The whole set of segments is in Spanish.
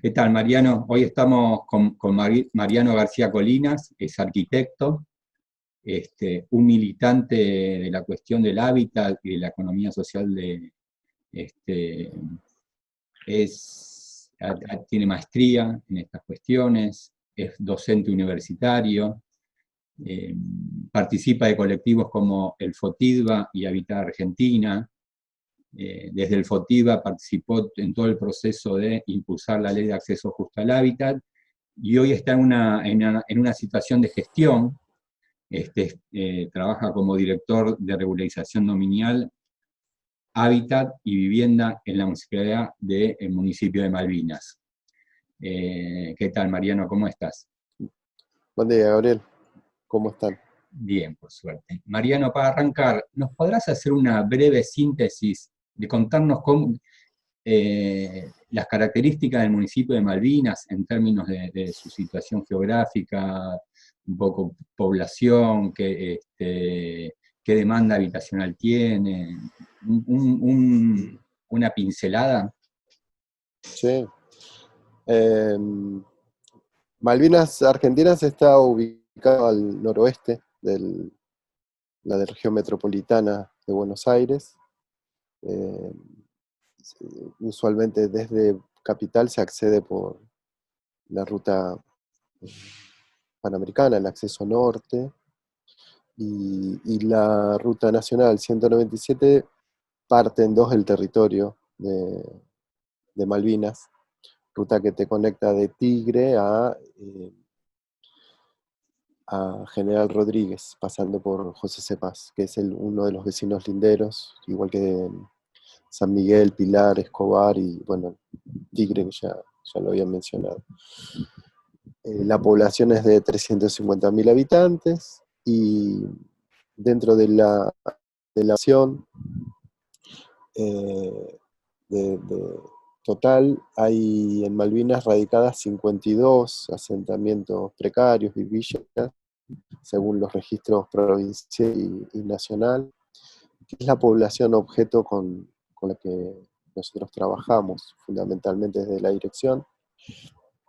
¿Qué tal, Mariano? Hoy estamos con Mariano García Colinas, es arquitecto, un militante de la cuestión del hábitat y de la economía social este, tiene maestría en estas cuestiones, es docente universitario, eh, participa de colectivos como el FOTIDBA y Habitat Argentina. Desde el FOTIDBA participó en todo el proceso de impulsar la ley de acceso justo al hábitat, y hoy está en una situación de gestión. Trabaja como director de regularización dominial, hábitat y vivienda en la municipalidad del municipio de Malvinas. ¿Qué tal, Mariano? ¿Cómo estás? Buen día, Gabriel. ¿Cómo están? Bien, por suerte. Mariano, para arrancar, ¿nos podrás hacer una breve síntesis de contarnos las características del municipio de Malvinas en términos de su situación geográfica, un poco población, qué demanda habitacional tiene, una pincelada? Sí. Malvinas Argentinas está ubicado al noroeste de la región metropolitana de Buenos Aires. Eh, Usualmente desde Capital se accede por la ruta eh, panamericana, el acceso norte, y la ruta nacional 197 parte en dos el territorio de Malvinas, ruta que te conecta de Tigre a General Rodríguez, pasando por José Cepaz, que es uno de los vecinos linderos, igual que San Miguel, Pilar, Escobar y, bueno, Tigre, que ya lo había mencionado. La población es de 350.000 habitantes y dentro de la nación eh, de total, hay en Malvinas radicadas 52 asentamientos precarios y villas, según los registros provincial y nacional, que es la población objeto con la que nosotros trabajamos, fundamentalmente desde la dirección,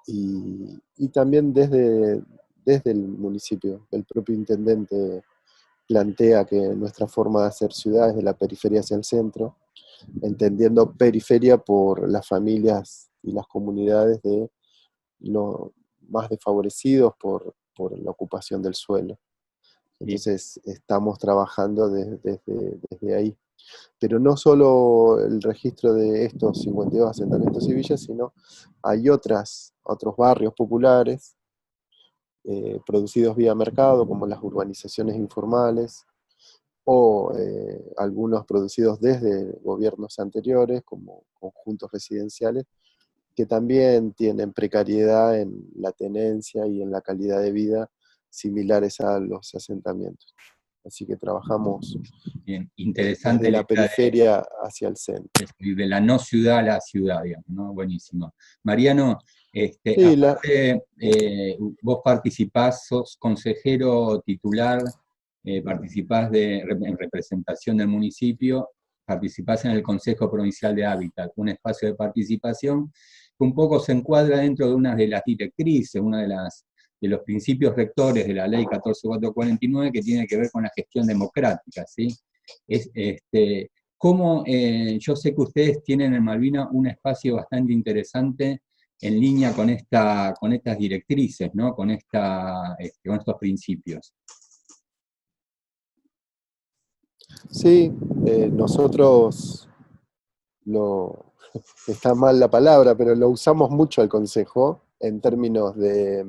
y también desde el municipio. El propio intendente plantea que nuestra forma de hacer ciudad es de la periferia hacia el centro, entendiendo periferia por las familias y las comunidades de los más desfavorecidos por la ocupación del suelo. Bien. Entonces estamos trabajando desde ahí. Pero no solo el registro de estos 52 asentamientos y villas, sino hay otros barrios populares producidos vía mercado, como las urbanizaciones informales, o algunos producidos desde gobiernos anteriores, como conjuntos residenciales, que también tienen precariedad en la tenencia y en la calidad de vida similares a los asentamientos. Así que trabajamos Bien, desde interesante la la idea periferia hacia el centro. de la no ciudad a la ciudad, digamos, ¿no? Buenísimo. Mariano, Sí, aparte, vos participás, sos consejero titular, participás en representación del municipio, participás en el Consejo Provincial de Hábitat, un espacio de participación que un poco se encuadra dentro de una de las directrices, de los principios rectores de la Ley 14449, que tiene que ver con la gestión democrática, ¿sí? Es, este, yo sé que ustedes tienen en Malvinas un espacio bastante interesante en línea con estas directrices, ¿no? Con estos principios. sí, nosotros lo, está mal la palabra, pero lo usamos mucho al Consejo en términos de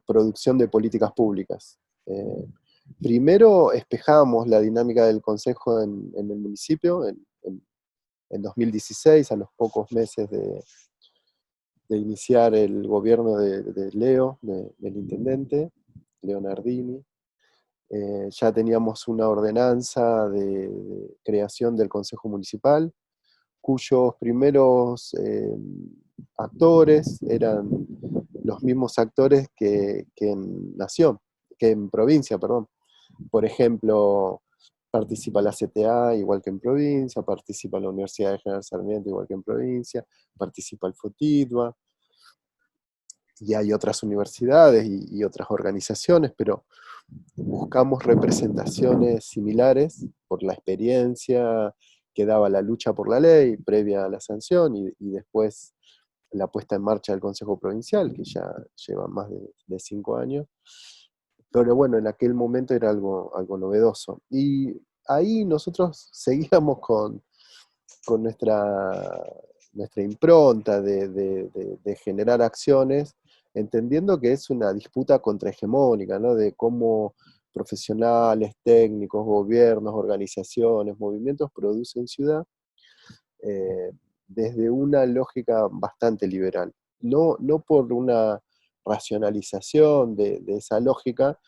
producción de políticas públicas. Primero espejamos la dinámica del Consejo en el municipio en 2016, a los pocos meses de iniciar el gobierno de Leo, del intendente, Leonardini. Ya teníamos una ordenanza de creación del Consejo Municipal, cuyos primeros actores eran los mismos actores que en Nación, que en provincia, perdón. Por ejemplo, participa la CTA igual que en provincia, participa la Universidad de General Sarmiento igual que en provincia, participa el FOTIDUA, y hay otras universidades y otras organizaciones, pero buscamos representaciones similares por la experiencia que daba la lucha por la ley previa a la sanción y después la puesta en marcha del Consejo Provincial, que ya lleva más de 5 años. Pero bueno, en aquel momento era algo novedoso. Y ahí nosotros seguíamos con nuestra impronta de generar acciones, entendiendo que es una disputa contrahegemónica, ¿no? De cómo profesionales, técnicos, gobiernos, organizaciones, movimientos producen ciudad, eh, desde una lógica bastante liberal. No por una racionalización de esa lógica,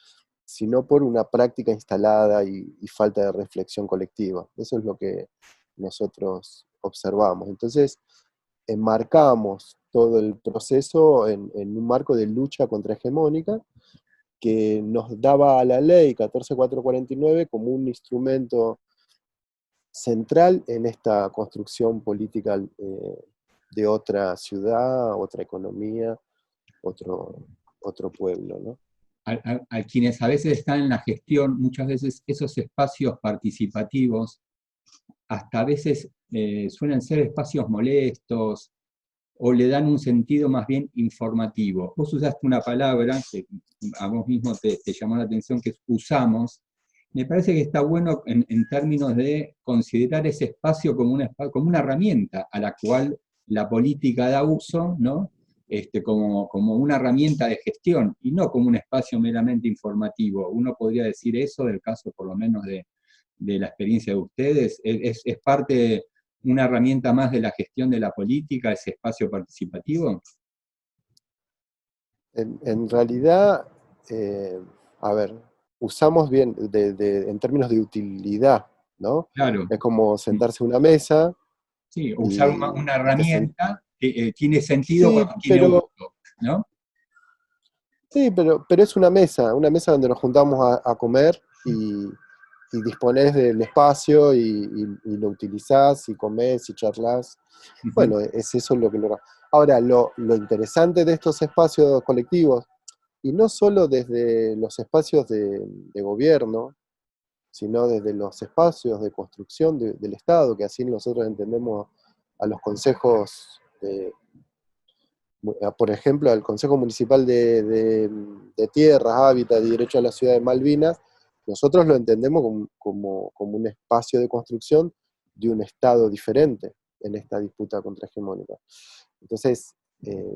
sino por una práctica instalada y falta de reflexión colectiva. Eso es lo que nosotros observamos. Entonces, enmarcamos todo el proceso en un marco de lucha contrahegemónica que nos daba a la ley 14449 como un instrumento central en esta construcción política de otra ciudad, otra economía, otro pueblo, ¿no? A quienes a veces están en la gestión, muchas veces esos espacios participativos, hasta a veces suelen ser espacios molestos, o le dan un sentido más bien informativo. Vos usaste una palabra que a vos mismo te llamó la atención, que es usamos. Me parece que está bueno en términos de considerar ese espacio como una herramienta a la cual la política da uso, ¿no? Como una herramienta de gestión, y no como un espacio meramente informativo. Uno podría decir eso del caso, por lo menos, de la experiencia de ustedes. Es parte, una herramienta más de la gestión de la política, ese espacio participativo. En realidad, a ver, usamos bien en términos de utilidad, ¿no? Claro. Es como sentarse a una mesa Sí, usar y una herramienta que tiene sentido sí, cuando tiene uso, ¿no? sí, pero es una mesa donde nos juntamos a comer y disponés del espacio y lo utilizás y comés y charlas. Uh-huh. Bueno, es eso lo que lo... Ahora, lo interesante de estos espacios colectivos, y no solo desde los espacios de gobierno, sino desde los espacios de construcción del Estado, que así nosotros entendemos a los consejos, por ejemplo, al Consejo Municipal de Tierras, Hábitat y Derecho a la Ciudad de Malvinas, nosotros lo entendemos como un espacio de construcción de un Estado diferente en esta disputa contrahegemónica. Entonces,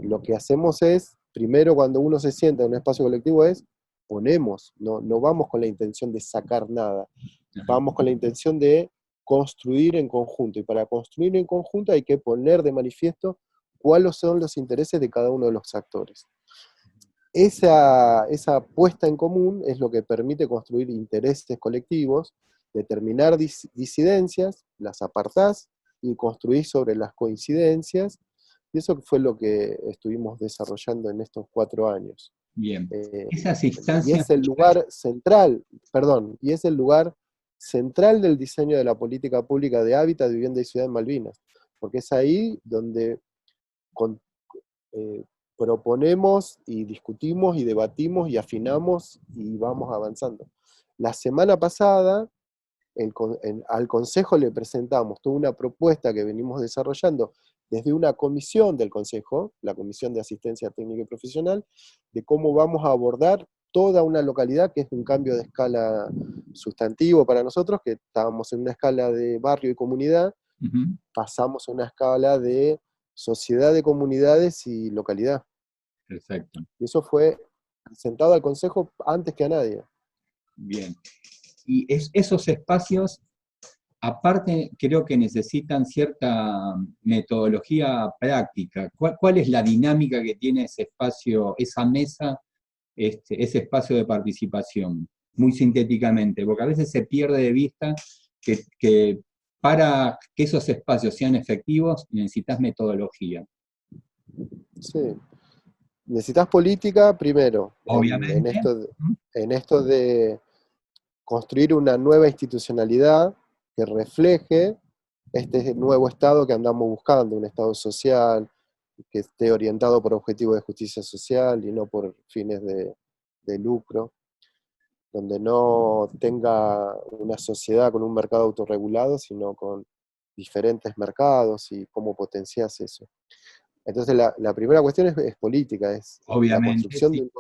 lo que hacemos es, primero cuando uno se sienta en un espacio colectivo es, ponemos, no vamos con la intención de sacar nada, vamos con la intención de construir en conjunto, y para construir en conjunto hay que poner de manifiesto cuáles son los intereses de cada uno de los actores. Esa puesta en común es lo que permite construir intereses colectivos, determinar disidencias, las apartás y construís sobre las coincidencias, y eso fue lo que estuvimos desarrollando en estos 4 años. Bien. Esas Y instancias, es el lugar central, y es el lugar central del diseño de la política pública de hábitat, vivienda y ciudad en Malvinas, porque es ahí donde eh, proponemos y discutimos y debatimos y afinamos y vamos avanzando. La semana pasada al Consejo le presentamos toda una propuesta que venimos desarrollando desde una comisión del Consejo, la Comisión de Asistencia Técnica y Profesional, de cómo vamos a abordar toda una localidad, que es un cambio de escala sustantivo para nosotros, que estábamos en una escala de barrio y comunidad, uh-huh. pasamos a una escala de sociedad de comunidades y localidad. Perfecto. Y eso fue presentado al Consejo antes que a nadie. Bien. Y esos espacios, aparte, creo que necesitan cierta metodología práctica. ¿Cuál es la dinámica que tiene ese espacio, esa mesa, ese espacio de participación? Muy sintéticamente, porque a veces se pierde de vista que para que esos espacios sean efectivos necesitas metodología. Sí. Necesitas política primero, Obviamente. en esto de construir una nueva institucionalidad que refleje este nuevo Estado que andamos buscando, un Estado social, que esté orientado por objetivos de justicia social y no por fines de lucro, donde no tenga una sociedad con un mercado autorregulado, sino con diferentes mercados y cómo potencias eso. Entonces la primera cuestión es política, es la Obviamente, construcción sí.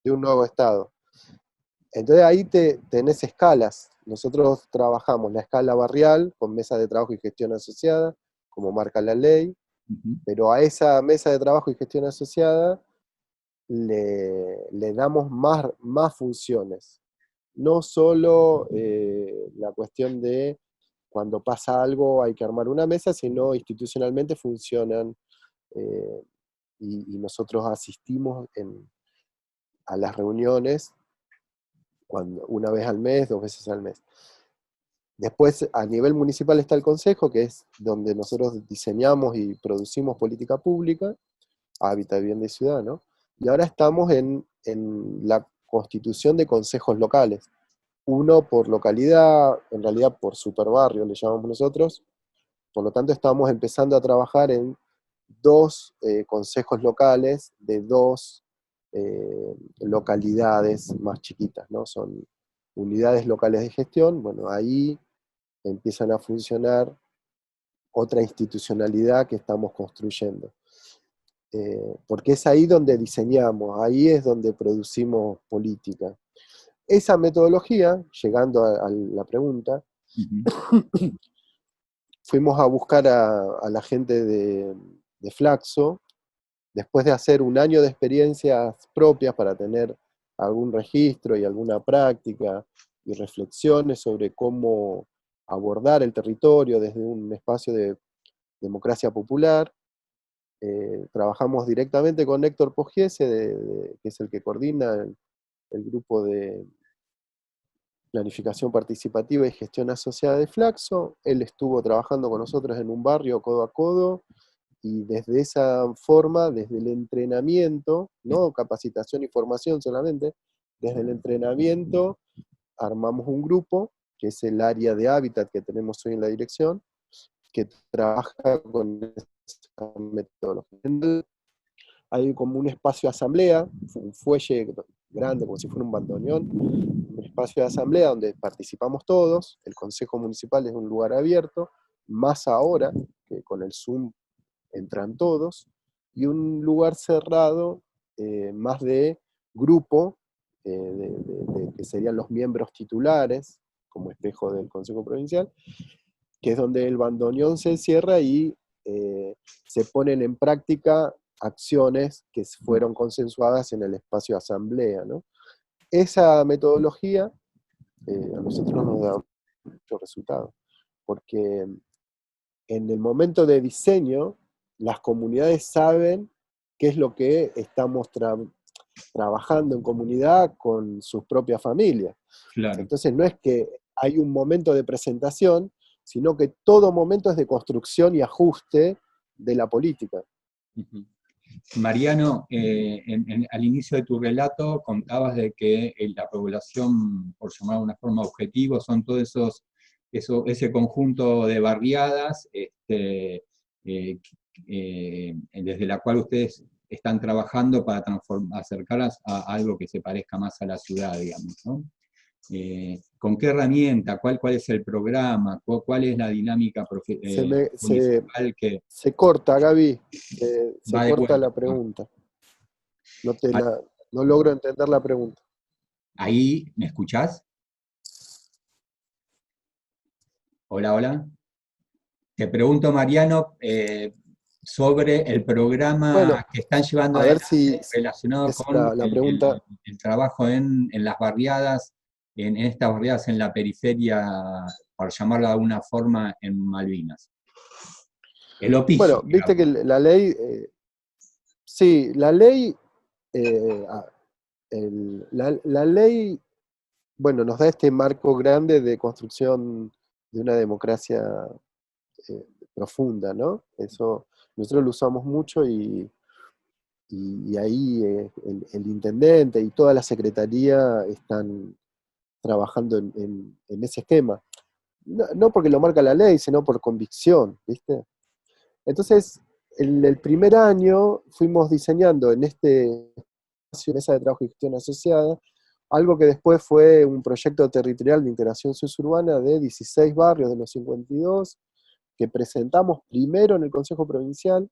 de un nuevo Estado. Entonces ahí tenés escalas. Nosotros trabajamos la escala barrial con mesa de trabajo y gestión asociada, como marca la ley, Ujú. pero a esa mesa de trabajo y gestión asociada le damos más funciones. No solo la cuestión de cuando pasa algo hay que armar una mesa, sino institucionalmente funcionan eh, y nosotros asistimos a las reuniones una vez al mes, 2 veces al mes. Después, a nivel municipal está el consejo, que es donde nosotros diseñamos y producimos política pública, hábitat, vivienda y ciudad, ¿no? Y ahora estamos en la constitución de consejos locales. Uno por localidad, en realidad por superbarrio le llamamos nosotros, por lo tanto estamos empezando a trabajar en 2 consejos locales de 2 localidades más chiquitas, ¿no? Son unidades locales de gestión, bueno, ahí empiezan a funcionar otra institucionalidad que estamos construyendo. Porque es ahí donde diseñamos, ahí es donde producimos política. Esa metodología, llegando a la pregunta, Ujú. fuimos a buscar a la gente de Flaxo, después de hacer un año de experiencias propias para tener algún registro y alguna práctica y reflexiones sobre cómo abordar el territorio desde un espacio de democracia popular. Trabajamos directamente con Héctor Pogiese, que es el que coordina el grupo de planificación participativa y gestión asociada de Flaxo. Él estuvo trabajando con nosotros en un barrio codo a codo, y desde esa forma, desde el entrenamiento, no capacitación y formación solamente, desde el entrenamiento armamos un grupo, que es el área de hábitat que tenemos hoy en la dirección, que trabaja con esa metodología. Hay como un espacio de asamblea, un fuelle grande, como si fuera un bandoneón, un espacio de asamblea donde participamos todos, el Consejo Municipal es un lugar abierto, más ahora que con el Zoom entran todos, y un lugar cerrado más de grupo, que serían los miembros titulares, como espejo del Consejo Provincial, que es donde el bandoneón se encierra y se ponen en práctica acciones que fueron consensuadas en el espacio de asamblea, ¿no? Esa metodología a nosotros nos da mucho resultado, porque en el momento de diseño, las comunidades saben qué es lo que estamos trabajando en comunidad con sus propias familias. Claro. Entonces no es que hay un momento de presentación, sino que todo momento es de construcción y ajuste de la política. Ujú. Mariano, al inicio de tu relato contabas de que la población, por llamar de una forma objetivo, son todos ese conjunto de barriadas desde la cual ustedes están trabajando para acercarlas a algo que se parezca más a la ciudad, digamos, ¿no? ¿Con qué herramienta? ¿Cuál es el programa? ¿Cuál es la dinámica Se, me, se, municipal que se corta, Gaby, se va de corta vuelta? la pregunta. No logro entender la pregunta. Ahí, ¿me escuchás? Hola, hola. Te pregunto, Mariano, sobre el Bueno, programa que están llevando a ver si adelante relacionado es con la pregunta. el trabajo en las barriadas, en estas barriadas en la periferia, por llamarlo de alguna forma, en Malvinas. El oficio, Bueno, viste digamos. que la ley, sí, la ley, la ley, bueno, nos da este marco grande de construcción de una democracia profunda, ¿no? Eso nosotros lo usamos mucho y ahí el intendente y toda la secretaría están trabajando en ese esquema. No, no porque lo marca la ley, sino por convicción, ¿viste? Entonces, el primer año fuimos diseñando en este espacio, mesa de trabajo y gestión asociada, algo que después fue un proyecto territorial de integración suburbana de 16 barrios de los 52, que presentamos primero en el Consejo Provincial,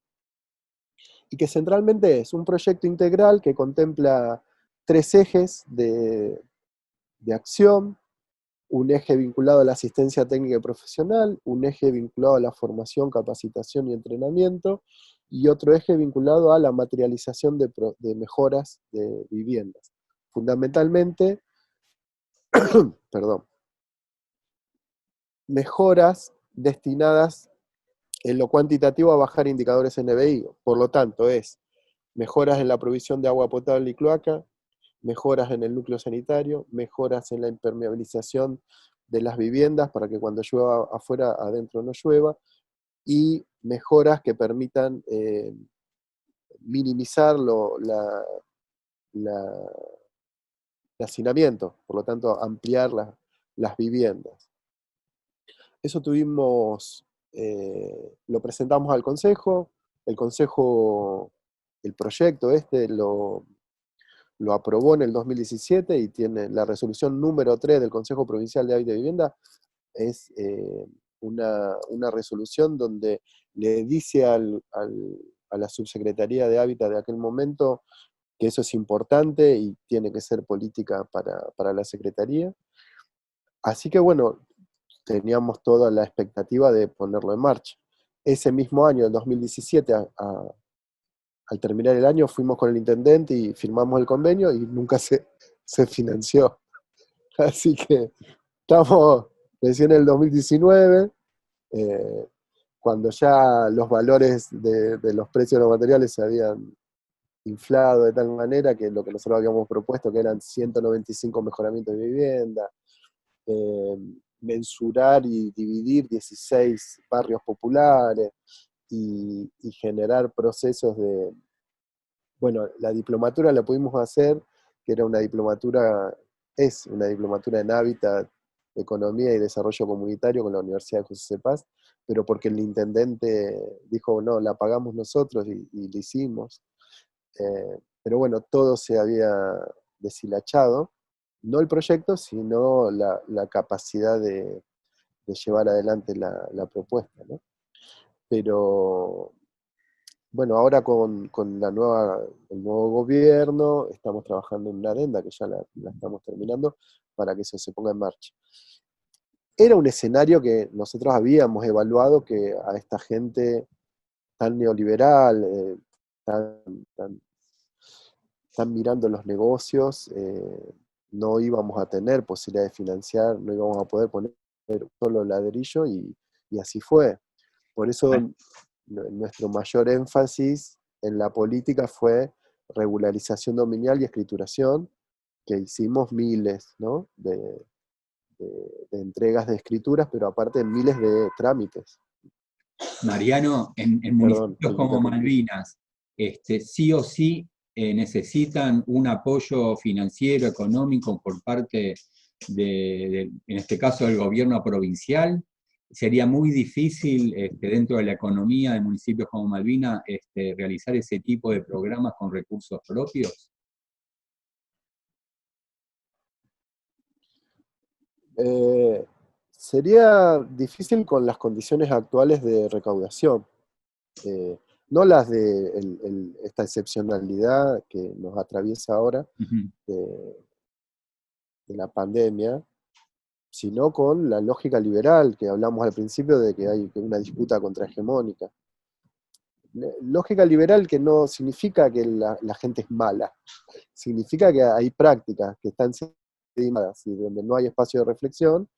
y que centralmente es un proyecto integral que contempla 3 ejes de acción: un eje vinculado a la asistencia técnica y profesional, un eje vinculado a la formación, capacitación y entrenamiento, y otro eje vinculado a la materialización de mejoras de viviendas. Fundamentalmente, perdón, mejoras destinadas en lo cuantitativo a bajar indicadores NBI. Por lo tanto, es mejoras en la provisión de agua potable y cloaca, mejoras en el núcleo sanitario, mejoras en la impermeabilización de las viviendas para que cuando llueva afuera, adentro no llueva, y mejoras que permitan minimizar la- el hacinamiento, por lo tanto ampliar las viviendas. Eso lo presentamos al Consejo, el Consejo, el proyecto lo aprobó en el 2017 y tiene la resolución número 3 del Consejo Provincial de Hábitat y Vivienda. Es una resolución donde le dice a la Subsecretaría de Hábitat de aquel momento que eso es importante y tiene que ser política para la Secretaría. Así que bueno, teníamos toda la expectativa de ponerlo en marcha. Ese mismo año, el 2017, al terminar el año, fuimos con el intendente y firmamos el convenio y nunca se financió. Así que estamos recién en el 2019, eh, cuando ya los valores de los precios de los materiales se habían inflado de tal manera que lo que nosotros habíamos propuesto, que eran 195 mejoramientos de vivienda, eh, mensurar y dividir 16 barrios populares y generar procesos de... Bueno, la diplomatura la pudimos hacer, que era una diplomatura, es una diplomatura en hábitat, economía y desarrollo comunitario con la Universidad de José Paz, pero porque el intendente dijo, no, la pagamos nosotros y lo hicimos. Pero bueno, todo se había deshilachado, no el proyecto, sino la capacidad de llevar adelante la propuesta, ¿no? Pero bueno, ahora con el nuevo gobierno estamos trabajando en una adenda que ya la estamos terminando para que eso se ponga en marcha. Era un escenario que nosotros habíamos evaluado, que a esta gente tan neoliberal, tan, tan están mirando los negocios, no íbamos a tener posibilidad de financiar, no íbamos a poder poner un solo ladrillo y así fue. Por eso nuestro mayor énfasis en la política fue regularización dominial y escrituración, que hicimos miles, ¿no? de entregas de escrituras, pero aparte miles de trámites. Mariano, en Perdón, te municipios como interrumpí. Malvinas, sí o sí necesitan un apoyo financiero, económico por parte en este caso, del gobierno provincial. Sería muy difícil dentro de la economía de municipios como Malvinas realizar ese tipo de programas con recursos propios. Eh, Sería difícil con las condiciones actuales de recaudación, no las de esta excepcionalidad que nos atraviesa ahora Ujú. de la pandemia, sino con la lógica liberal que hablamos al principio de que hay una disputa contrahegemónica. Lógica liberal que no significa que la gente es mala, significa que hay prácticas que están sedimadas y donde no hay espacio de reflexión,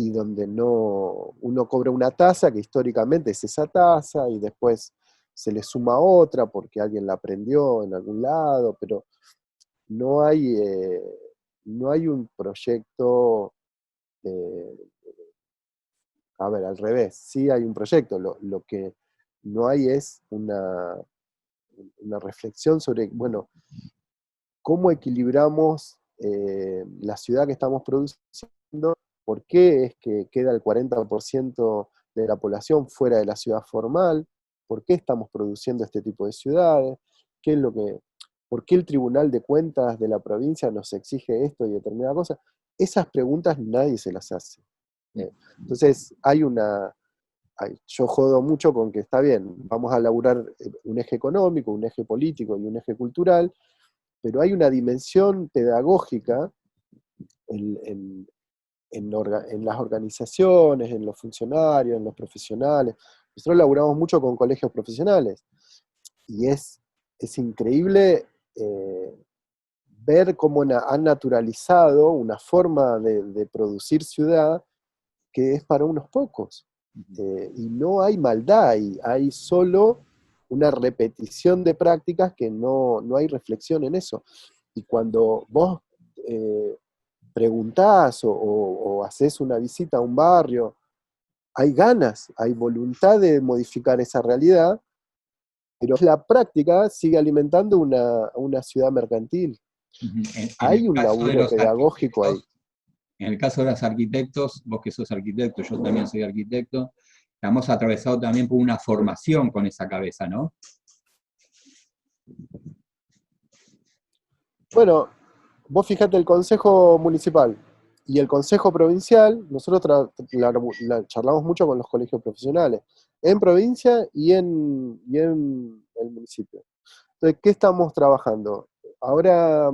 y donde uno cobra una tasa que históricamente es esa tasa y después se le suma otra porque alguien la aprendió en algún lado, pero no hay, no hay un proyecto, eh, a ver, al revés, sí hay un proyecto, lo que no hay es una reflexión sobre, bueno, cómo equilibramos la ciudad que estamos produciendo, por qué es que queda el 40% de la población fuera de la ciudad formal, por qué estamos produciendo este tipo de ciudades, qué es lo que, por qué el Tribunal de Cuentas de la provincia nos exige esto y determinada cosa. Esas preguntas nadie se las hace. Entonces yo jodo mucho con que está bien, vamos a laburar un eje económico, un eje político y un eje cultural, pero hay una dimensión pedagógica en las organizaciones, en los funcionarios, en los profesionales. Nosotros laburamos mucho con colegios profesionales y es increíble ver cómo han naturalizado una forma de producir ciudad que es para unos pocos. Y no hay maldad, hay solo una repetición de prácticas que no hay reflexión en eso. Y cuando vos preguntás o haces una visita a un barrio, hay ganas, hay voluntad de modificar esa realidad, pero la práctica sigue alimentando una ciudad mercantil. En el Hay un caso de laburo los pedagógico ahí. arquitectos, en el caso de los arquitectos, vos que sos arquitecto, yo también soy arquitecto, estamos atravesados también por una formación con esa cabeza, ¿no? Bueno, vos fijate el Consejo Municipal y el Consejo Provincial, nosotros charlamos mucho con los colegios profesionales, en provincia y en el municipio. Entonces, ¿qué estamos trabajando? Ahora,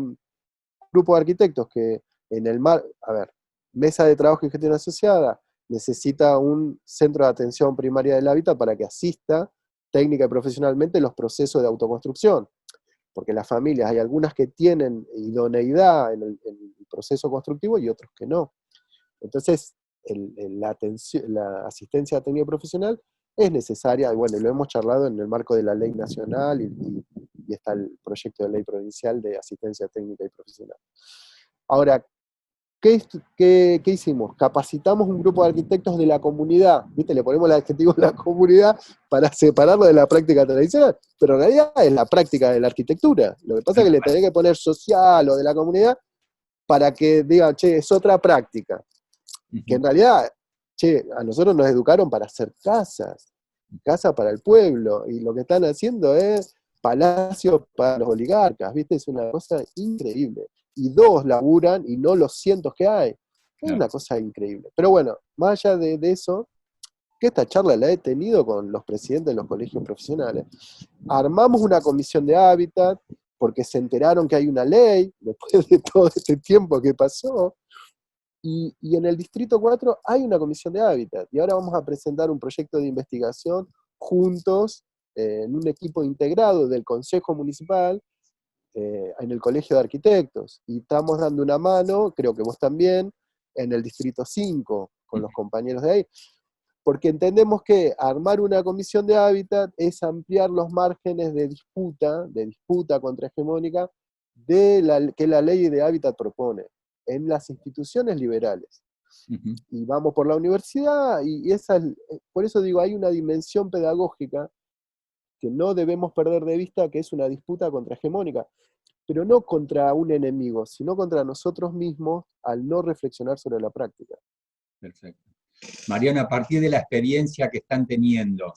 grupo de arquitectos que a ver, mesa de trabajo y gestión asociada, necesita un centro de atención primaria del hábitat para que asista técnica y profesionalmente los procesos de autoconstrucción. Porque las familias, hay algunas que tienen idoneidad en el proceso constructivo y otros que no. Entonces, la asistencia técnica profesional es necesaria, y bueno, lo hemos charlado en el marco de la ley nacional y está el proyecto de ley provincial de asistencia técnica y profesional. Ahora, ¿qué hicimos? Capacitamos un grupo de arquitectos de la comunidad, ¿viste? Le ponemos el adjetivo de la comunidad para separarlo de la práctica tradicional, pero en realidad es la práctica de la arquitectura. Lo que pasa es que le tenés que poner social o de la comunidad para que digan, che, es otra práctica. Que en realidad, che, a nosotros nos educaron para hacer casas para el pueblo, y lo que están haciendo es palacios para los oligarcas, ¿viste? Es una cosa increíble. Y dos laburan y no los cientos que hay. Es una cosa increíble. Pero bueno, más allá de eso, que esta charla la he tenido con los presidentes de los colegios profesionales, armamos una comisión de hábitat porque se enteraron que hay una ley, después de todo este tiempo que pasó, y en el Distrito 4 hay una comisión de hábitat, y ahora vamos a presentar un proyecto de investigación juntos, en un equipo integrado del Consejo Municipal, en el Colegio de Arquitectos, y estamos dando una mano, creo que vos también, en el Distrito 5, con los compañeros de ahí, porque entendemos que armar una comisión de hábitat es ampliar los márgenes de disputa contrahegemónica que la ley de hábitat propone en las instituciones liberales. Y vamos por la universidad, por eso digo, hay una dimensión pedagógica que no debemos perder de vista, que es una disputa contrahegemónica, pero no contra un enemigo, sino contra nosotros mismos al no reflexionar sobre la práctica. Perfecto. Mariano, a partir de la experiencia que están teniendo,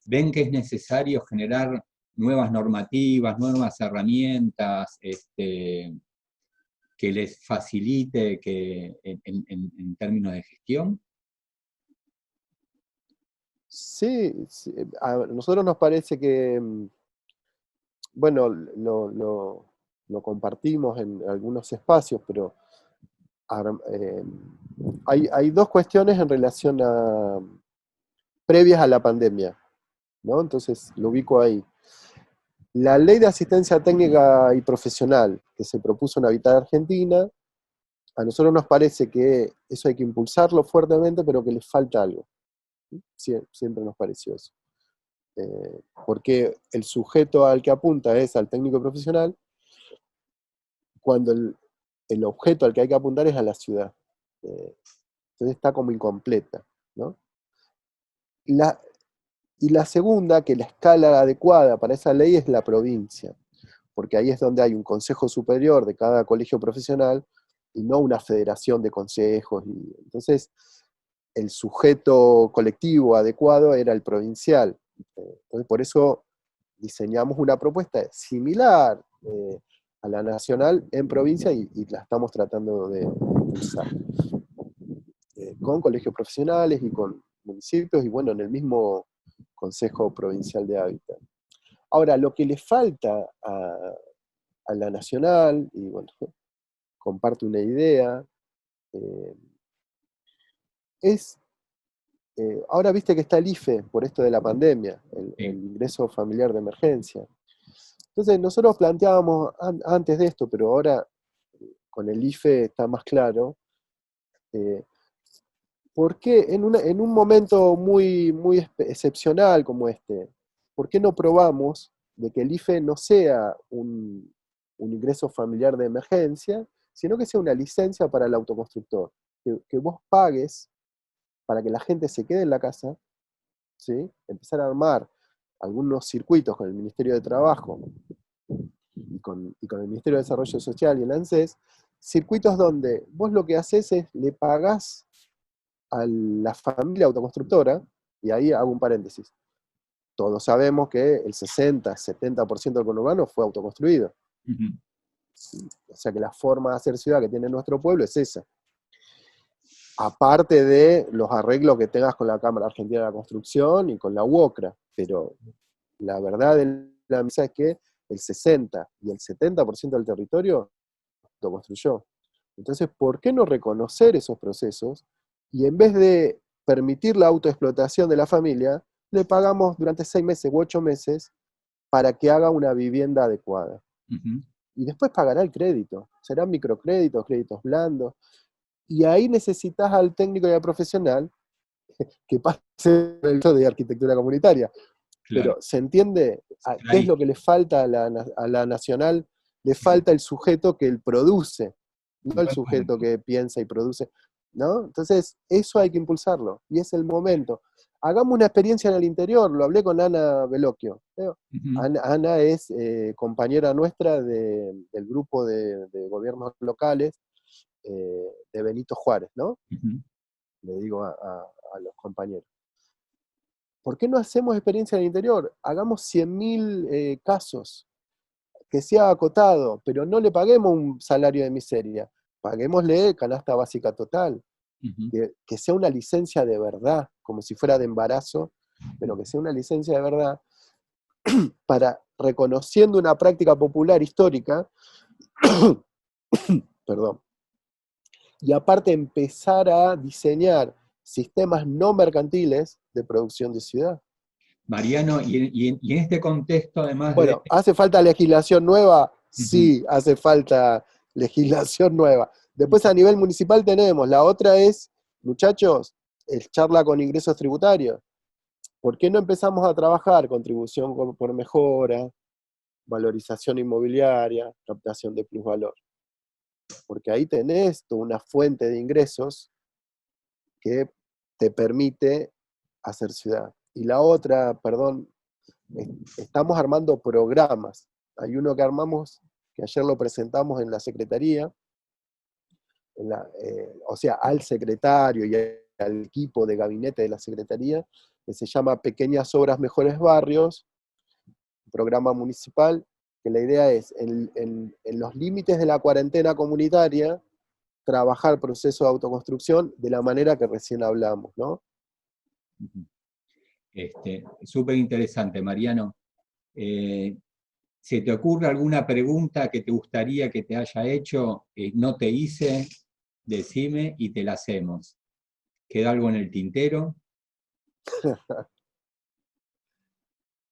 ¿ven que es necesario generar nuevas normativas, nuevas herramientas, que les facilite en términos de gestión? Sí, a nosotros nos parece que, bueno, lo compartimos en algunos espacios, pero eh, hay dos cuestiones en relación previas a la pandemia, ¿no? Entonces lo ubico ahí. La ley de asistencia técnica y profesional que se propuso en Habitat Argentina, a nosotros nos parece que eso hay que impulsarlo fuertemente, pero que le falta algo. Siempre nos pareció eso. Porque el sujeto al que apunta es al técnico profesional, cuando el objeto al que hay que apuntar es a la ciudad. Entonces está como incompleta, ¿no? Y la segunda, que la escala adecuada para esa ley es la provincia, porque ahí es donde hay un consejo superior de cada colegio profesional y no una federación de consejos. Entonces, el sujeto colectivo adecuado era el provincial. Entonces, por eso diseñamos una propuesta similar a la nacional en provincia y la estamos tratando de impulsar. Con colegios profesionales y con municipios y bueno, en el mismo Consejo Provincial de Hábitat. Ahora, lo que le falta a la nacional, y bueno, comparto una idea, es, ahora viste que está el IFE por esto de la pandemia, el ingreso familiar de emergencia. Entonces nosotros planteábamos antes de esto, pero ahora con el IFE está más claro, ¿por qué en un momento muy, muy excepcional como este, por qué no probamos de que el IFE no sea un ingreso familiar de emergencia, sino que sea una licencia para el autoconstructor? Que vos pagues para que la gente se quede en la casa, ¿sí? Empezar a armar algunos circuitos con el Ministerio de Trabajo y con el Ministerio de Desarrollo Social y el ANSES, circuitos donde vos lo que haces es le pagás a la familia autoconstructora, y ahí hago un paréntesis, todos sabemos que el 60-70% del conurbano fue autoconstruido. Uh-huh. O sea que la forma de hacer ciudad que tiene nuestro pueblo es esa. Aparte de los arreglos que tengas con la Cámara Argentina de la Construcción y con la UOCRA, pero la verdad de la misa es que el 60 y el 70% del territorio lo construyó. Entonces, ¿por qué no reconocer esos procesos y en vez de permitir la autoexplotación de la familia, le pagamos durante 6 meses u 8 meses para que haga una vivienda adecuada? Uh-huh. Y después pagará el crédito. Serán microcréditos, créditos blandos. Y ahí necesitas al técnico y al profesional que pase el curso de arquitectura comunitaria. Claro. Pero ¿se entiende qué es lo que le falta a la nacional? Le falta el sujeto que produce, no el Buen sujeto punto. que piensa y produce, ¿no? Entonces, eso hay que impulsarlo, y es el momento. Hagamos una experiencia en el interior, lo hablé con Ana Veloquio. Uh-huh. Ana es compañera nuestra del grupo de gobiernos locales de Benito Juárez, ¿no? Uh-huh. Le digo a los compañeros. ¿Por qué no hacemos experiencia en el interior? Hagamos 100.000 casos, que sea acotado, pero no le paguemos un salario de miseria, paguémosle canasta básica total, Uh-huh. que sea una licencia de verdad, como si fuera de embarazo, pero que sea una licencia de verdad, para, reconociendo una práctica popular histórica, perdón, y aparte empezar a diseñar sistemas no mercantiles de producción de ciudad. Mariano, y en este contexto, además de... Bueno, ¿hace falta legislación nueva? Uh-huh. Sí, hace falta legislación nueva. Después a nivel municipal tenemos, la otra es, muchachos, el charla con ingresos tributarios. ¿Por qué no empezamos a trabajar contribución por mejora, valorización inmobiliaria, captación de plusvalor? Porque ahí tenés toda una fuente de ingresos que te permite hacer ciudad. Y la otra, perdón, estamos armando programas. Hay uno que armamos, que ayer lo presentamos en la Secretaría, o sea, al secretario y al equipo de gabinete de la Secretaría, que se llama Pequeñas Obras Mejores Barrios, un programa municipal, que la idea es, en los límites de la cuarentena comunitaria, trabajar proceso de autoconstrucción de la manera que recién hablamos, ¿no? Súper interesante, Mariano. ¿Se te ocurre alguna pregunta que te gustaría que te haya hecho? No te hice, decime y te la hacemos. ¿Queda algo en el tintero?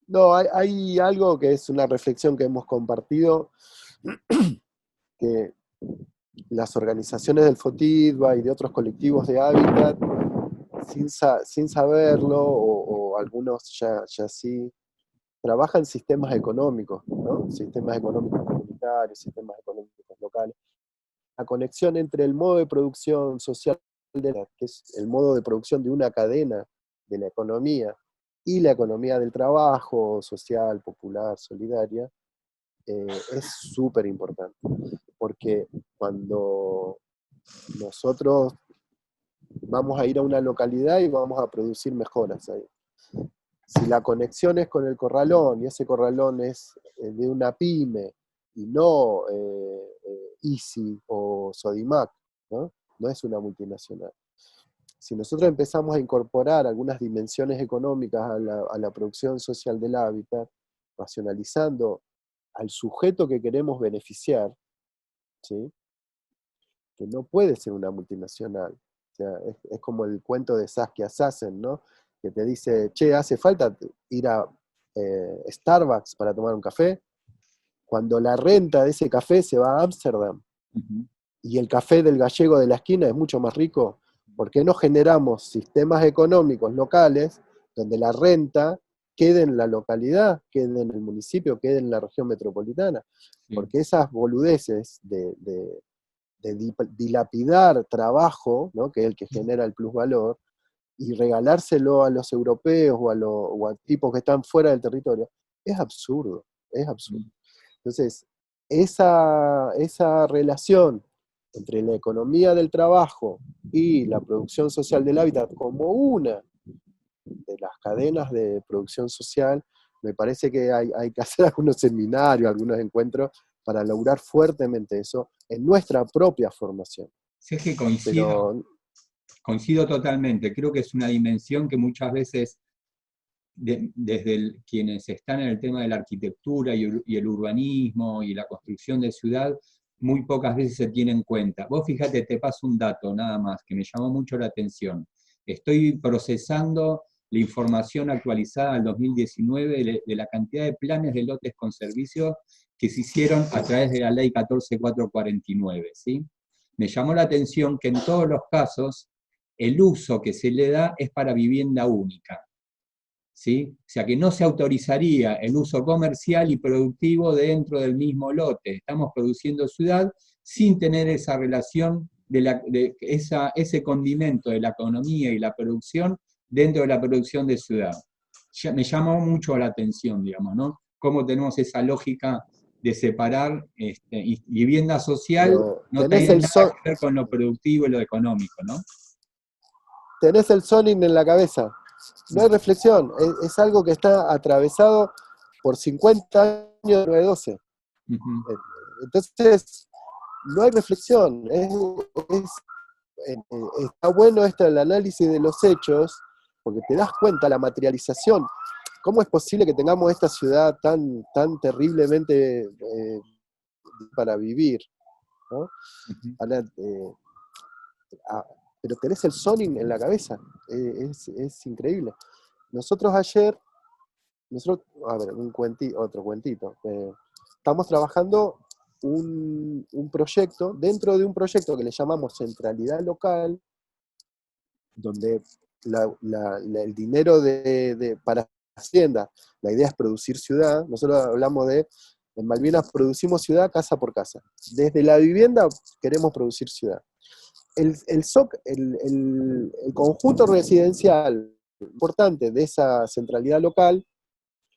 No, hay algo que es una reflexión que hemos compartido, que las organizaciones del FOTIDBA y de otros colectivos de hábitat, sin saberlo, o algunos ya sí, trabajan sistemas económicos, ¿no? Sistemas económicos comunitarios, sistemas económicos locales. La conexión entre el modo de producción social, que es el modo de producción de una cadena de la economía, y la economía del trabajo, social, popular, solidaria, es súper importante, porque cuando nosotros vamos a ir a una localidad y vamos a producir mejoras ahí. Si la conexión es con el corralón, y ese corralón es de una pyme, y no Easy o Sodimac, ¿no? No es una multinacional. Si nosotros empezamos a incorporar algunas dimensiones económicas a la producción social del hábitat, racionalizando al sujeto que queremos beneficiar, ¿sí? Que no puede ser una multinacional. O sea, es como el cuento de Saskia Sassen, ¿no? Que te dice, che, ¿hace falta ir a Starbucks para tomar un café? Cuando la renta de ese café se va a Ámsterdam Ujú. y el café del gallego de la esquina es mucho más rico, ¿por qué no generamos sistemas económicos locales donde la renta quede en la localidad, quede en el municipio, quede en la región metropolitana? Sí. Porque esas boludeces de dilapidar trabajo, ¿no? Que es el que genera el plusvalor, y regalárselo a los europeos o a tipos que están fuera del territorio, es absurdo, es absurdo. Entonces, esa relación entre la economía del trabajo y la producción social del hábitat como una de las cadenas de producción social, me parece que hay que hacer algunos seminarios, algunos encuentros para lograr fuertemente eso en nuestra propia formación. Sí, es que Pero coincido totalmente. Creo que es una dimensión que muchas veces, desde quienes están en el tema de la arquitectura y el urbanismo y la construcción de ciudad, muy pocas veces se tiene en cuenta. Vos fíjate, te paso un dato nada más que me llamó mucho la atención. Estoy procesando la información actualizada al 2019 de la cantidad de planes de lotes con servicios que se hicieron a través de la ley 14449, ¿sí? Me llamó la atención que en todos los casos el uso que se le da es para vivienda única, ¿sí? O sea que no se autorizaría el uso comercial y productivo dentro del mismo lote. Estamos produciendo ciudad sin tener esa relación ese condimento de la economía y la producción dentro de la producción de ciudad. Me llamó mucho la atención, digamos, ¿no? Cómo tenemos esa lógica de separar vivienda social, no tenés tiene el, nada que ver con lo productivo y lo económico, ¿no? tenés el zoning en la cabeza. No hay reflexión, es algo que está atravesado por 50 años de 912. Ujú. Entonces, no hay reflexión. Está bueno el análisis de los hechos, porque te das cuenta la materialización. ¿Cómo es posible que tengamos esta ciudad tan terriblemente para vivir, ¿no? Ujú. Ah, pero tenés el zoning en la cabeza, es increíble. Nosotros ayer, a ver, otro cuentito. Estamos trabajando un proyecto, dentro de un proyecto que le llamamos Centralidad Local, donde el dinero para Hacienda, la idea es producir ciudad. Nosotros hablamos en Malvinas producimos ciudad casa por casa. Desde la vivienda queremos producir ciudad. El conjunto residencial importante de esa centralidad local,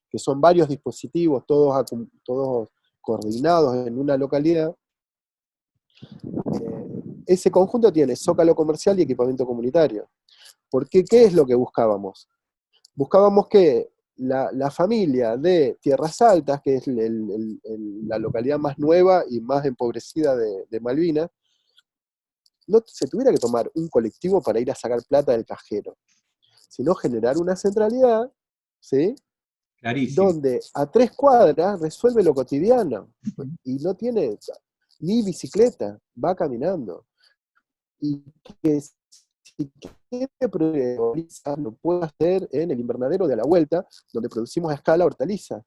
que son varios dispositivos, todos coordinados en una localidad, ese conjunto tiene zócalo comercial y equipamiento comunitario. ¿Por qué? ¿Qué es lo que buscábamos? Buscábamos que la familia de Tierras Altas, que es la localidad más nueva y más empobrecida de Malvinas, no se tuviera que tomar un colectivo para ir a sacar plata del cajero, sino generar una centralidad, ¿sí? Clarísimo. Donde a 3 cuadras resuelve lo cotidiano Ujú. y no tiene ni bicicleta, va caminando. Y que si quiere producir hortalizas, lo puede hacer en el invernadero de a la vuelta, donde producimos a escala hortalizas.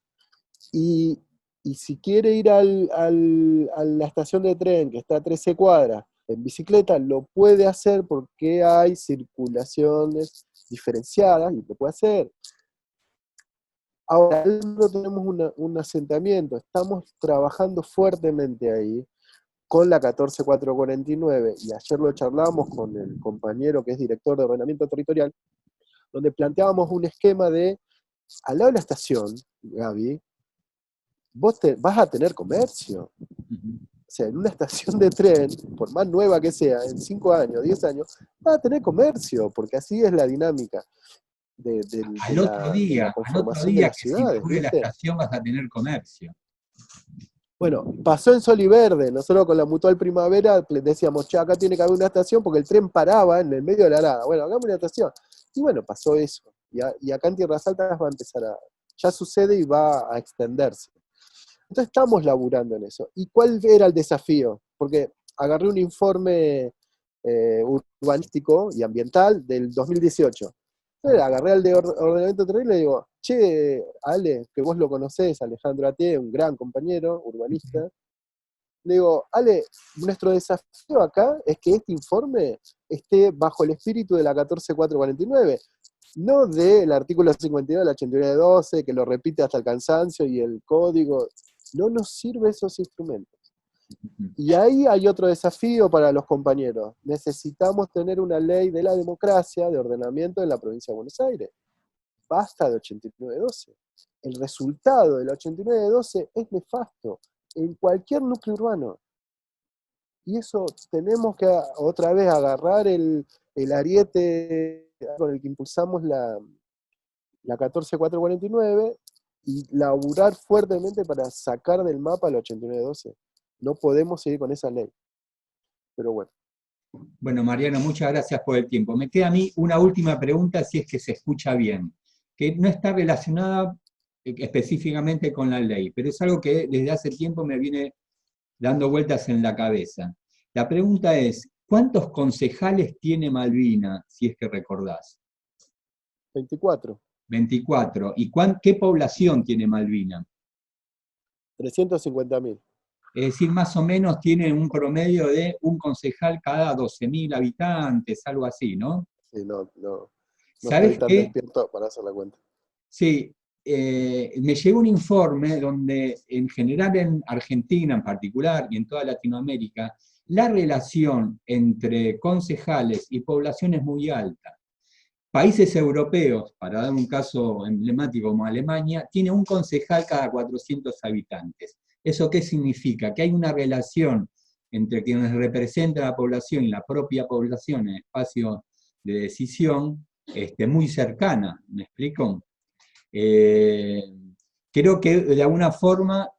Y, y si quiere ir a la estación de tren, que está a 13 cuadras, en bicicleta, lo puede hacer porque hay circulaciones diferenciadas y lo puede hacer. Ahora no tenemos un asentamiento, estamos trabajando fuertemente ahí con la 14449, y ayer lo charlamos con el compañero que es director de ordenamiento territorial, donde planteábamos un esquema de, al lado de la estación, Gaby, vas a tener comercio. O sea, en una estación de tren, por más nueva que sea, en 5 años, 10 años, vas a tener comercio, porque así es la dinámica de la Al otro conformación de día las que se ciudades, inaugure la ¿viste? estación vas a tener comercio. Bueno, pasó en Sol y Verde. Nosotros con la Mutual Primavera decíamos, che, acá tiene que haber una estación porque el tren paraba en el medio de la nada. Bueno, hagamos una estación. Y bueno, pasó eso. Y acá en Tierras Altas va a empezar ya sucede y va a extenderse. Entonces estamos laburando en eso. ¿Y cuál era el desafío? Porque agarré un informe urbanístico y ambiental del 2018. Entonces agarré al de ordenamiento territorial y le digo, che, Ale, que vos lo conocés, Alejandro Atié, un gran compañero urbanista, le digo, Ale, nuestro desafío acá es que este informe esté bajo el espíritu de la 14449, no del artículo 52 de la 8912, que lo repite hasta el cansancio y el código. No nos sirve esos instrumentos. Y ahí hay otro desafío para los compañeros. Necesitamos tener una ley de la democracia, de ordenamiento en la provincia de Buenos Aires. Basta de 8912. El resultado del 8912 es nefasto en cualquier núcleo urbano. Y eso tenemos que otra vez agarrar el ariete con el que impulsamos la 14449 y laburar fuertemente para sacar del mapa el 8912. No podemos seguir con esa ley. Pero bueno. Bueno, Mariano, muchas gracias por el tiempo. Me queda a mí una última pregunta, si es que se escucha bien, que no está relacionada específicamente con la ley, pero es algo que desde hace tiempo me viene dando vueltas en la cabeza. La pregunta es, ¿cuántos concejales tiene Malvina, si es que recordás? 24. 24. ¿Y qué población tiene Malvina? 350.000. Es decir, más o menos tiene un promedio de un concejal cada 12.000 habitantes, algo así, ¿no? Sí, no estoy ¿Sabés tan qué? despierto para hacer la cuenta. Sí, me llegó un informe donde en general en Argentina en particular y en toda Latinoamérica, la relación entre concejales y población es muy alta. Países europeos, para dar un caso emblemático como Alemania, tiene un concejal cada 400 habitantes. ¿Eso qué significa? Que hay una relación entre quienes representan a la población y la propia población en espacios de decisión muy cercana, ¿me explico? Creo que de alguna forma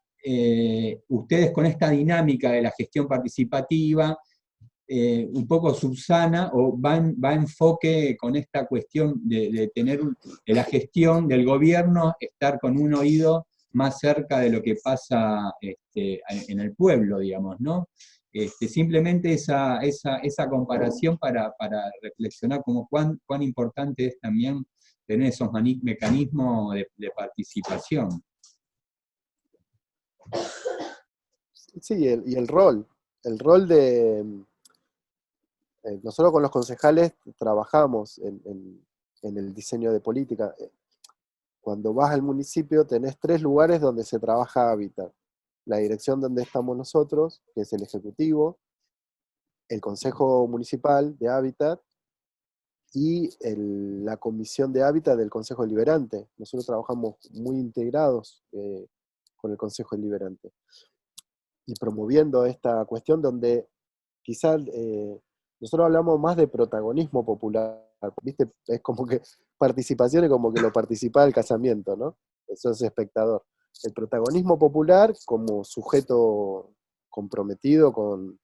ustedes con esta dinámica de la gestión participativa un poco subsana o va a enfoque con esta cuestión de tener de la gestión del gobierno, estar con un oído más cerca de lo que pasa en el pueblo, digamos, ¿no? Simplemente esa comparación para reflexionar como cuán importante es también tener esos mecanismos de participación. Sí, y el rol. El rol de... nosotros con los concejales trabajamos en el diseño de política. Cuando vas al municipio tenés 3 lugares donde se trabaja hábitat. La dirección donde estamos nosotros, que es el Ejecutivo, el Consejo Municipal de Hábitat y la Comisión de Hábitat del Consejo Deliberante. Nosotros trabajamos muy integrados con el Consejo Deliberante. Y promoviendo esta cuestión donde quizás nosotros hablamos más de protagonismo popular, ¿viste? Es como que participación es como que lo participa el casamiento, ¿no? Eso es espectador. El protagonismo popular como sujeto comprometido con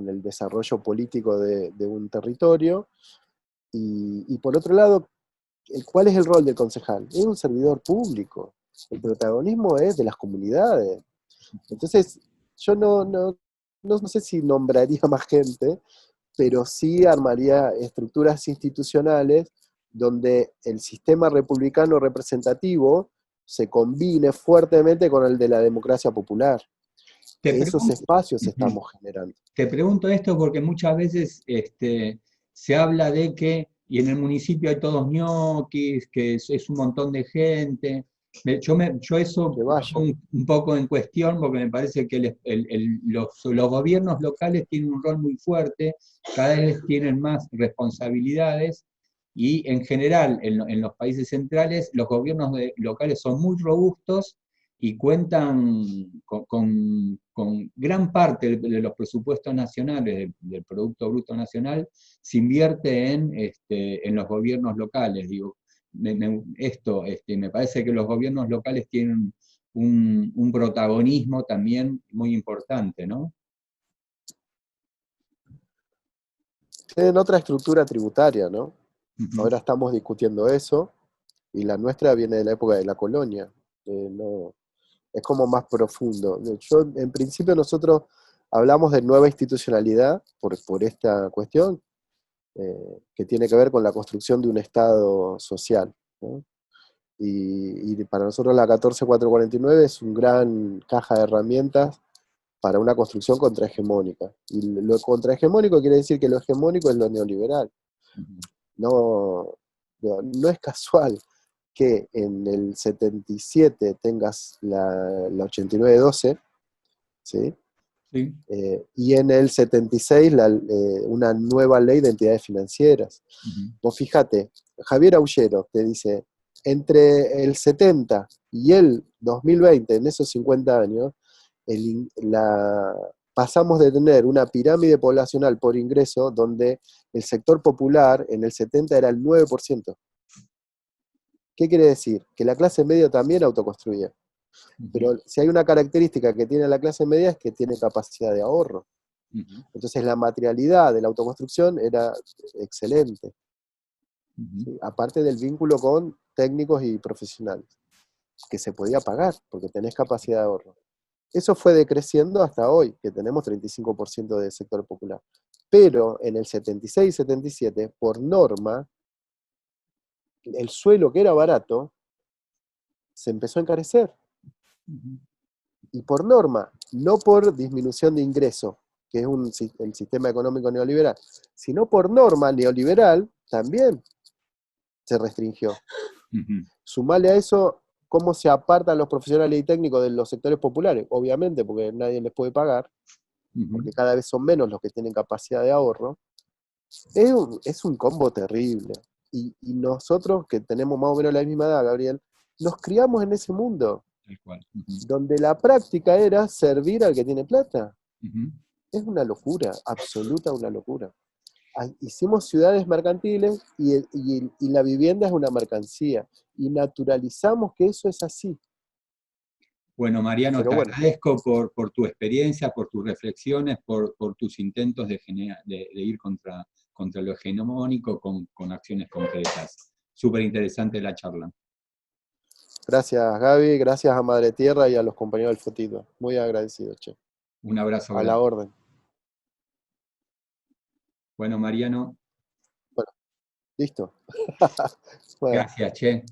el desarrollo político de un territorio, y por otro lado, ¿cuál es el rol del concejal? Es un servidor público. El protagonismo es de las comunidades. Entonces, yo no sé si nombraría más gente, pero sí armaría estructuras institucionales donde el sistema republicano representativo se combine fuertemente con el de la democracia popular. Esos espacios estamos generando. Te pregunto esto porque muchas veces se habla de que, y en el municipio hay todos ñoquis, que es un montón de gente. Yo eso lo pongo un poco en cuestión porque me parece que los gobiernos locales tienen un rol muy fuerte, cada vez tienen más responsabilidades y en general en los países centrales los gobiernos locales son muy robustos y cuentan con gran parte de los presupuestos nacionales, del Producto Bruto Nacional, se invierte en los gobiernos locales. Digo, me parece que los gobiernos locales tienen un protagonismo también muy importante, ¿no? Tienen otra estructura tributaria, ¿no? Ujú. Ahora estamos discutiendo eso, y la nuestra viene de la época de la colonia. No, es como más profundo. En principio nosotros hablamos de nueva institucionalidad por esta cuestión, que tiene que ver con la construcción de un Estado social, ¿no? Y para nosotros la 14449 es un gran caja de herramientas para una construcción contrahegemónica. Y lo contrahegemónico quiere decir que lo hegemónico es lo neoliberal. Ujú. No, no es casual que en el 77 tengas la 8912, ¿sí? Sí. Y en el 76 una nueva ley de entidades financieras. Ujú. Vos fíjate, Javier Aullero te dice, entre el 70 y el 2020, en esos 50 años, pasamos de tener una pirámide poblacional por ingreso donde el sector popular en el 70 era el 9%. ¿Qué quiere decir? Que la clase media también autoconstruía. Ujú. Pero si hay una característica que tiene la clase media es que tiene capacidad de ahorro. Ujú. Entonces la materialidad de la autoconstrucción era excelente, Ujú. ¿sí? Aparte del vínculo con técnicos y profesionales, que se podía pagar porque tenés capacidad de ahorro. Eso fue decreciendo hasta hoy, que tenemos 35% del sector popular. Pero en el 76 y 77, por norma, el suelo que era barato se empezó a encarecer. Ujú. Y por norma, no por disminución de ingreso, que es el sistema económico neoliberal, sino por norma neoliberal también se restringió. Ujú. Sumale a eso cómo se apartan los profesionales y técnicos de los sectores populares, obviamente porque nadie les puede pagar, Ujú. porque cada vez son menos los que tienen capacidad de ahorro. Es un combo terrible. Y nosotros, que tenemos más o menos la misma edad, Gabriel, nos criamos en ese mundo, Tal cual. Ujú. donde la práctica era servir al que tiene plata. Ujú. Es una locura, absoluta una locura. Hicimos ciudades mercantiles y la vivienda es una mercancía. Y naturalizamos que eso es así. Bueno, Mariano, Pero te bueno, agradezco por tu experiencia, por tus reflexiones, por tus intentos de ir contra lo hegemónico con acciones concretas. Súper interesante la charla. gracias Gaby, gracias a Madre Tierra y a los compañeros del Fotito. Muy agradecido, che. Un abrazo A la grande. orden. Bueno, Mariano, Bueno, listo. Bueno. gracias, che.